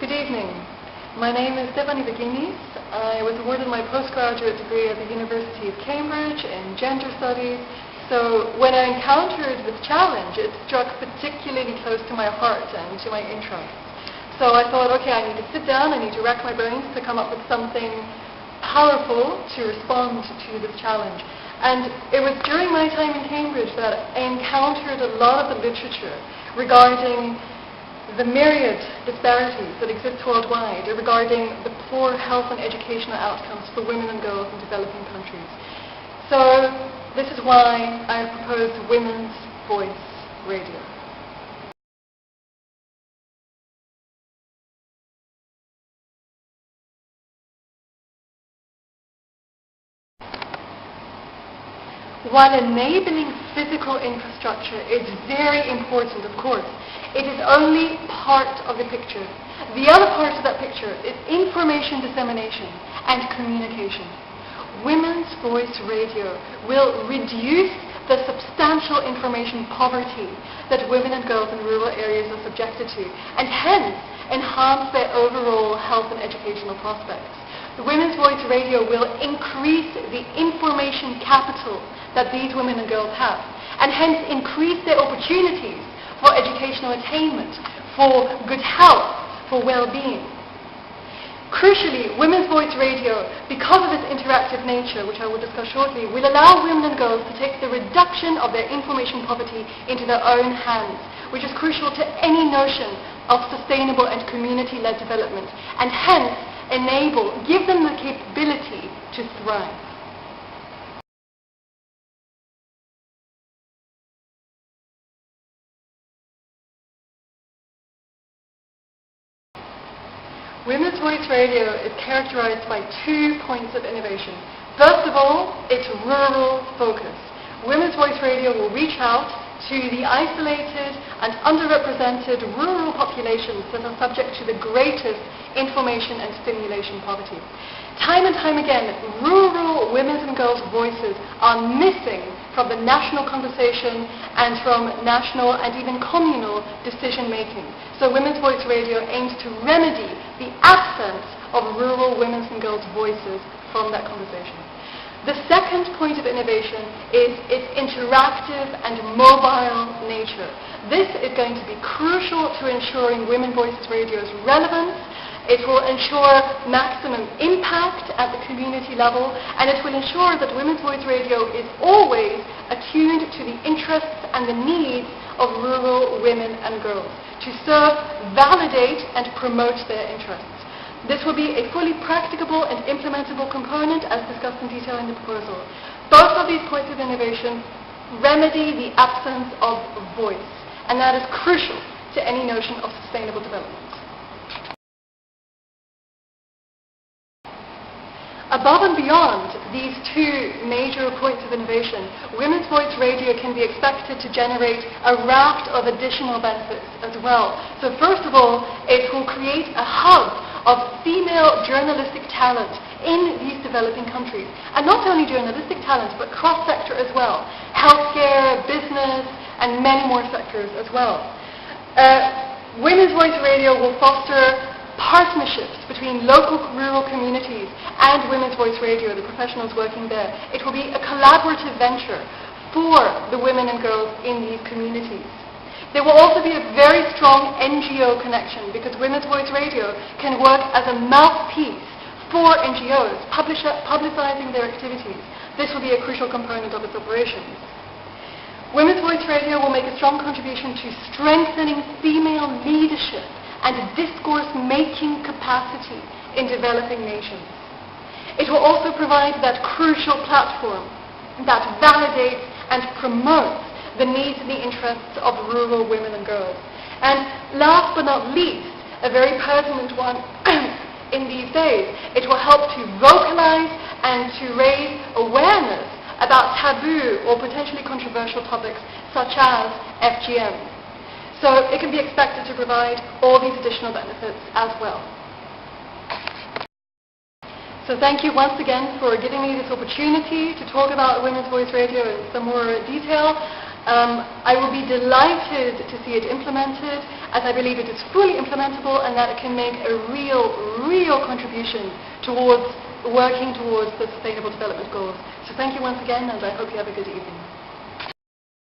Good evening. My name is Stefanie Beginis. I was awarded my postgraduate degree at the University of Cambridge in gender studies. So when I encountered this challenge, it struck particularly close to my heart and to my interests. So I thought, okay, I need to sit down, I need to rack my brains to come up with something powerful to respond to this challenge. And it was during my time in Cambridge that I encountered a lot of the literature regarding the myriad disparities that exist worldwide regarding the poor health and educational outcomes for women and girls in developing countries. So this is why I proposed Women's Voice Radio. While enabling physical infrastructure is very important, of course, it is only part of the picture. The other part of that picture is information dissemination and communication. Women's Voice Radio will reduce the substantial information poverty that women and girls in rural areas are subjected to, and hence enhance their overall health and educational prospects. The Women's Voice Radio will increase the information capital that these women and girls have, and hence increase their opportunities for educational attainment, for good health, for well-being. Crucially, Women's Voice Radio, because of its interactive nature, which I will discuss shortly, will allow women and girls to take the reduction of their information poverty into their own hands, which is crucial to any notion of sustainable and community-led development, and hence give them the capability to thrive. Women's Voice Radio is characterized by 2 points of innovation. First of all, its rural focus. Women's Voice Radio will reach out to the isolated and underrepresented rural populations that are subject to the greatest information and stimulation poverty. Time and time again, rural women's and girls' voices are missing from the national conversation and from national and even communal decision-making. So Women's Voice Radio aims to remedy the absence of rural women's and girls' voices from that conversation. The second point of innovation is its interactive and mobile nature. This is going to be crucial to ensuring Women's Voice Radio's relevance. It will ensure maximum impact at the community level, and it will ensure that Women's Voice Radio is always attuned to the interests and the needs of rural women and girls, to serve, validate, and promote their interests. This will be a fully practicable and implementable component as discussed in detail in the proposal. Both of these points of innovation remedy the absence of voice, and that is crucial to any notion of sustainable development. Above and beyond these 2 major points of innovation, Women's Voice Radio can be expected to generate a raft of additional benefits as well. So first of all, it will create a hub of female journalistic talent in these developing countries. And not only journalistic talent, but cross-sector as well. Healthcare, business, and many more sectors as well. Women's Voice Radio will foster partnerships between local rural communities and Women's Voice Radio, the professionals working there. It will be a collaborative venture for the women and girls in these communities. There will also be a very strong NGO connection because Women's Voice Radio can work as a mouthpiece for NGOs, publicizing their activities. This will be a crucial component of its operations. Women's Voice Radio will make a strong contribution to strengthening female leadership and discourse-making capacity in developing nations. It will also provide that crucial platform that validates and promotes the needs and the interests of rural women and girls. And last but not least, a very pertinent one in these days, it will help to vocalize and to raise awareness about taboo or potentially controversial topics such as FGM. So it can be expected to provide all these additional benefits as well. So thank you once again for giving me this opportunity to talk about Women's Voice Radio in some more detail. I will be delighted to see it implemented, as I believe it is fully implementable and that it can make a real contribution towards working towards the Sustainable Development Goals. So thank you once again, and I hope you have a good evening.